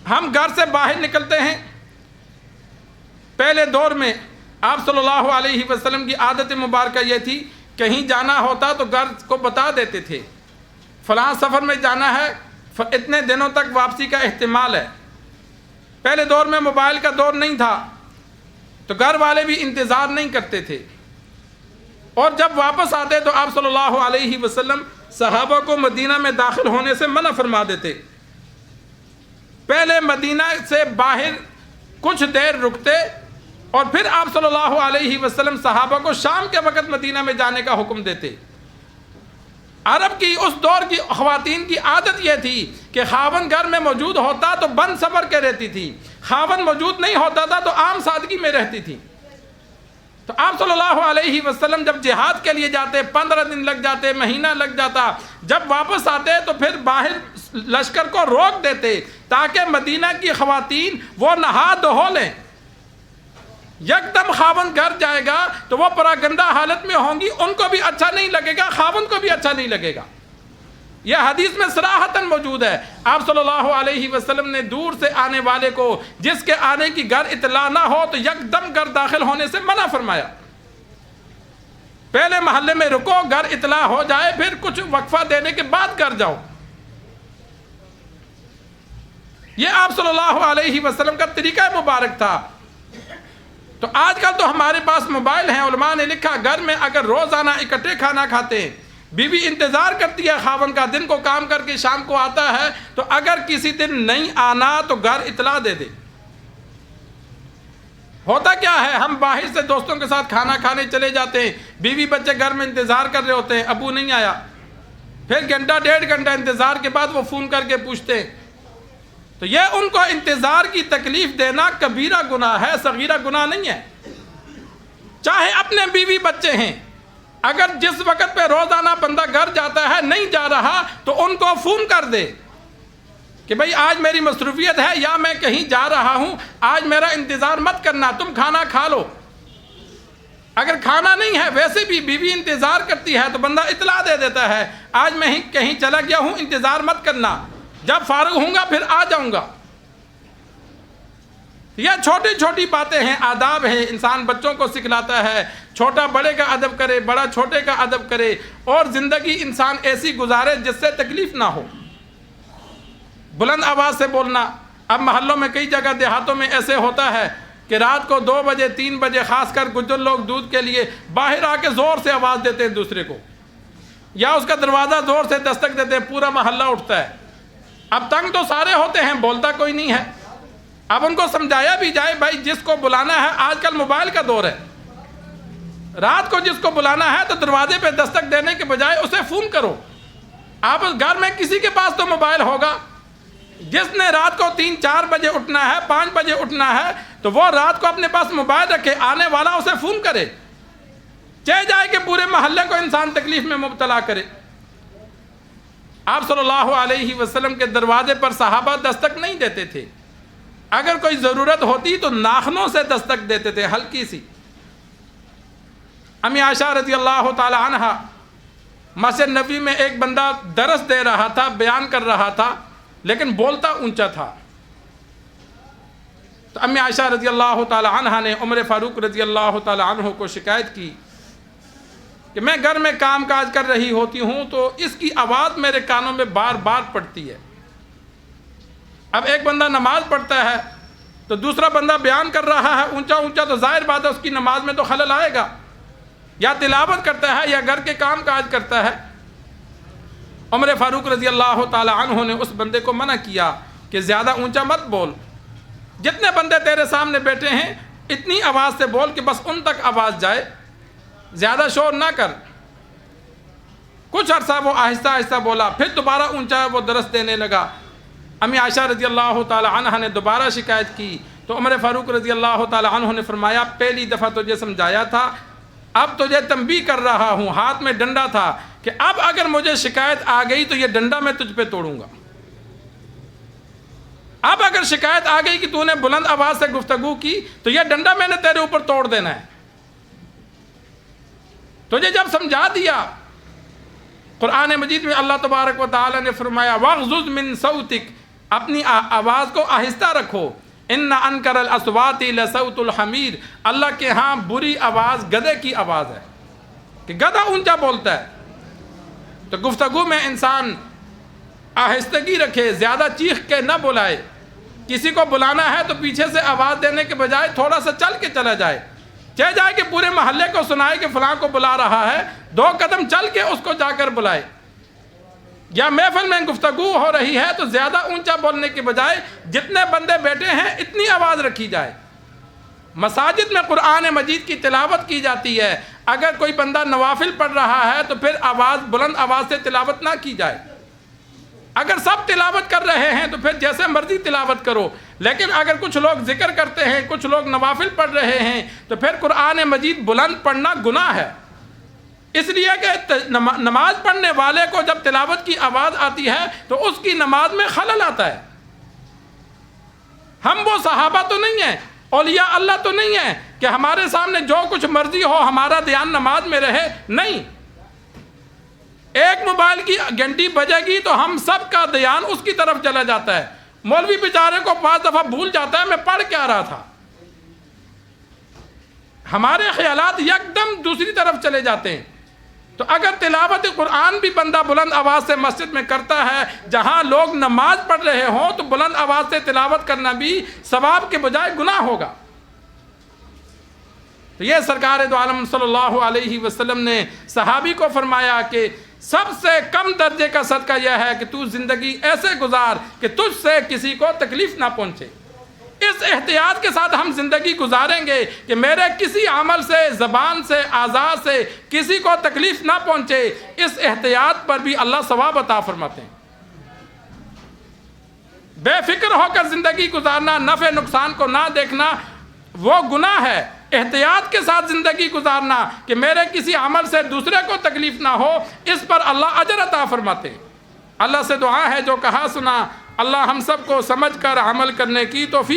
ہم گھر سے باہر نکلتے ہیں، پہلے دور میں آپ صلی اللہ علیہ وسلم کی عادت مبارکہ یہ تھی، کہیں جانا ہوتا تو گھر کو بتا دیتے تھے فلاں سفر میں جانا ہے، اتنے دنوں تک واپسی کا احتمال ہے۔ پہلے دور میں موبائل کا دور نہیں تھا تو گھر والے بھی انتظار نہیں کرتے تھے، اور جب واپس آتے تو آپ صلی اللہ علیہ وسلم صحابہ کو مدینہ میں داخل ہونے سے منع فرما دیتے۔ پہلے مدینہ سے باہر کچھ دیر رکتے اور پھر آپ صلی اللہ علیہ وسلم صحابہ کو شام کے وقت مدینہ میں جانے کا حکم دیتے۔ عرب کی اس دور کی خواتین کی عادت یہ تھی کہ خاوند گھر میں موجود ہوتا تو بند صبر کے رہتی تھی، خاوند موجود نہیں ہوتا تھا تو عام سادگی میں رہتی تھی۔ تو آپ صلی اللہ علیہ وسلم جب جہاد کے لیے جاتے 15 دن لگ جاتے، مہینہ لگ جاتا، جب واپس آتے تو پھر باہر لشکر کو روک دیتے تاکہ مدینہ کی خواتین وہ نہا دھو لیں۔ یکدم خاوند گھر جائے گا تو وہ پراگندہ حالت میں ہوں گی، ان کو بھی اچھا نہیں لگے گا، خاوند کو بھی اچھا نہیں لگے گا۔ یہ حدیث میں صراحتاً موجود ہے۔ آپ صلی اللہ علیہ وسلم نے دور سے آنے والے کو جس کے آنے کی گھر اطلاع نہ ہو تو یکدم گھر داخل ہونے سے منع فرمایا۔ پہلے محلے میں رکو، گھر اطلاع ہو جائے، پھر کچھ وقفہ دینے کے بعد گھر جاؤ۔ یہ آپ صلی اللہ علیہ وسلم کا طریقہ مبارک تھا۔ تو آج کل تو ہمارے پاس موبائل ہیں، علماء نے لکھا گھر میں اگر روزانہ اکٹھے کھانا کھاتے ہیں، بیوی انتظار کرتی ہے خاوند کا، دن کو کام کر کے شام کو آتا ہے، تو اگر کسی دن نہیں آنا تو گھر اطلاع دے دے۔ ہوتا کیا ہے، ہم باہر سے دوستوں کے ساتھ کھانا کھانے چلے جاتے ہیں، بیوی بچے گھر میں انتظار کر رہے ہوتے ہیں، ابو نہیں آیا، پھر گھنٹہ 1.5 گھنٹہ انتظار کے بعد وہ فون کر کے پوچھتے ہیں۔ تو یہ ان کو انتظار کی تکلیف دینا کبیرہ گناہ ہے، صغیرہ گناہ نہیں ہے۔ چاہے اپنے بیوی بچے ہیں، اگر جس وقت پہ روزانہ بندہ گھر جاتا ہے نہیں جا رہا تو ان کو فون کر دے کہ بھئی آج میری مصروفیت ہے یا میں کہیں جا رہا ہوں، آج میرا انتظار مت کرنا، تم کھانا کھا لو۔ اگر کھانا نہیں ہے ویسے بھی بیوی انتظار کرتی ہے تو بندہ اطلاع دے دیتا ہے، آج میں کہیں چلا گیا ہوں، انتظار مت کرنا، جب فارغ ہوں گا پھر آ جاؤں گا۔ یہ چھوٹی چھوٹی باتیں ہیں، آداب ہیں، انسان بچوں کو سکھلاتا ہے، چھوٹا بڑے کا ادب کرے، بڑا چھوٹے کا ادب کرے، اور زندگی انسان ایسی گزارے جس سے تکلیف نہ ہو۔ بلند آواز سے بولنا، اب محلوں میں کئی جگہ دیہاتوں میں ایسے ہوتا ہے کہ رات کو 2 بجے 3 بجے خاص کر گجر لوگ دودھ کے لیے باہر آ کے زور سے آواز دیتے ہیں دوسرے کو، یا اس کا دروازہ زور سے دستک دیتے ہیں، پورا محلہ اٹھتا ہے۔ اب تنگ تو سارے ہوتے ہیں، بولتا کوئی نہیں ہے۔ اب ان کو سمجھایا بھی جائے بھائی جس کو بلانا ہے، آج کل موبائل کا دور ہے، رات کو جس کو بلانا ہے تو دروازے پہ دستک دینے کے بجائے اسے فون کرو۔ آپ گھر میں کسی کے پاس تو موبائل ہوگا، جس نے رات کو 3-4 بجے اٹھنا ہے، 5 بجے اٹھنا ہے، تو وہ رات کو اپنے پاس موبائل رکھے، آنے والا اسے فون کرے، چاہے جائے کہ پورے محلے کو انسان تکلیف میں مبتلا کرے۔ آپ صلی اللہ علیہ وسلم کے دروازے پر صحابہ دستک نہیں دیتے تھے، اگر کوئی ضرورت ہوتی تو ناخنوں سے دستک دیتے تھے، ہلکی سی۔ امی عائشہ رضی اللہ تعالی عنہ مسجد نبوی میں ایک بندہ درس دے رہا تھا، بیان کر رہا تھا، لیکن بولتا اونچا تھا۔ تو امی عائشہ رضی اللہ تعالی عنہ نے عمر فاروق رضی اللہ تعالی عنہ کو شکایت کی کہ میں گھر میں کام کاج کر رہی ہوتی ہوں تو اس کی آواز میرے کانوں میں بار بار پڑتی ہے۔ اب ایک بندہ نماز پڑھتا ہے تو دوسرا بندہ بیان کر رہا ہے اونچا اونچا، تو ظاہر بات ہے اس کی نماز میں تو خلل آئے گا، یا تلاوت کرتا ہے یا گھر کے کام کاج کرتا ہے۔ عمر فاروق رضی اللہ تعالی عنہ نے اس بندے کو منع کیا کہ زیادہ اونچا مت بول، جتنے بندے تیرے سامنے بیٹھے ہیں اتنی آواز سے بول کہ بس ان تک آواز جائے، زیادہ شور نہ کر۔ کچھ عرصہ وہ آہستہ آہستہ بولا، پھر دوبارہ اونچا وہ درس دینے لگا۔ امی عائشہ رضی اللہ تعالی عنہ نے دوبارہ شکایت کی تو عمر فاروق رضی اللہ تعالی عنہ نے فرمایا پہلی دفعہ تجھے سمجھایا تھا، اب تجھے تنبیہ کر رہا ہوں، ہاتھ میں ڈنڈا تھا کہ اب اگر مجھے شکایت آ گئی تو یہ ڈنڈا میں تجھ پہ توڑوں گا۔ اب اگر شکایت آ گئی کہ تو نے بلند آواز سے گفتگو کی تو یہ ڈنڈا میں نے تیرے اوپر توڑ دینا ہے۔ تجھے جب سمجھا دیا، قرآن مجید میں اللہ تبارک و تعالی نے فرمایا وَاغْضُضْ مِن صَوْتِكَ، اپنی آواز کو آہستہ رکھو. ان انکر الاصوات لصوت الحمیر. اللہ کے ہاں بری آواز گدھے کی آواز ہے کہ گدھا اونچا بولتا ہے. تو گفتگو میں انسان آہستگی رکھے, زیادہ چیخ کے نہ بلائے. کسی کو بلانا ہے تو پیچھے سے آواز دینے کے بجائے تھوڑا سا چل کے چلا جائے, چہ جائے کہ پورے محلے کو سنائے کہ فلاں کو بلا رہا ہے, 2 قدم چل کے اس کو جا کر بلائے. یا محفل میں گفتگو ہو رہی ہے تو زیادہ اونچا بولنے کے بجائے جتنے بندے بیٹھے ہیں اتنی آواز رکھی جائے. مساجد میں قرآن مجید کی تلاوت کی جاتی ہے, اگر کوئی بندہ نوافل پڑھ رہا ہے تو پھر بلند آواز سے تلاوت نہ کی جائے. اگر سب تلاوت کر رہے ہیں تو پھر جیسے مرضی تلاوت کرو, لیکن اگر کچھ لوگ ذکر کرتے ہیں, کچھ لوگ نوافل پڑھ رہے ہیں, تو پھر قرآن مجید بلند پڑھنا گناہ ہے. اس لیے کہ نماز پڑھنے والے کو جب تلاوت کی آواز آتی ہے تو اس کی نماز میں خلل آتا ہے. ہم وہ صحابہ تو نہیں ہیں, اولیاء اللہ تو نہیں ہیں کہ ہمارے سامنے جو کچھ مرضی ہو ہمارا دھیان نماز میں رہے. نہیں, ایک موبائل کی گھنٹی بجے گی تو ہم سب کا دھیان اس کی طرف چلا جاتا ہے. مولوی بیچارے کو 5 دفعہ بھول جاتا ہے میں پڑھ کیا رہا تھا. ہمارے خیالات یکدم دوسری طرف چلے جاتے ہیں. تو اگر تلاوت قرآن بھی بندہ بلند آواز سے مسجد میں کرتا ہے جہاں لوگ نماز پڑھ رہے ہوں, تو بلند آواز سے تلاوت کرنا بھی ثواب کے بجائے گناہ ہوگا. تو یہ سرکار دو عالم صلی اللہ علیہ وسلم نے صحابی کو فرمایا کہ سب سے کم درجے کا صدقہ یہ ہے کہ تو زندگی ایسے گزار کہ تجھ سے کسی کو تکلیف نہ پہنچے. اس احتیاط کے ساتھ ہم زندگی گزاریں گے کہ میرے کسی عمل سے, زبان سے, اعضاء سے کسی کو تکلیف نہ پہنچے. اس احتیاط پر بھی اللہ ثواب عطا فرماتے ہیں. بے فکر ہو کر زندگی گزارنا, نفع نقصان کو نہ دیکھنا, وہ گناہ ہے. احتیاط کے ساتھ زندگی گزارنا کہ میرے کسی عمل سے دوسرے کو تکلیف نہ ہو, اس پر اللہ اجر عطا فرماتے ہیں. اللہ سے دعا ہے جو کہا سنا اللہ ہم سب کو سمجھ کر عمل کرنے کی توفیق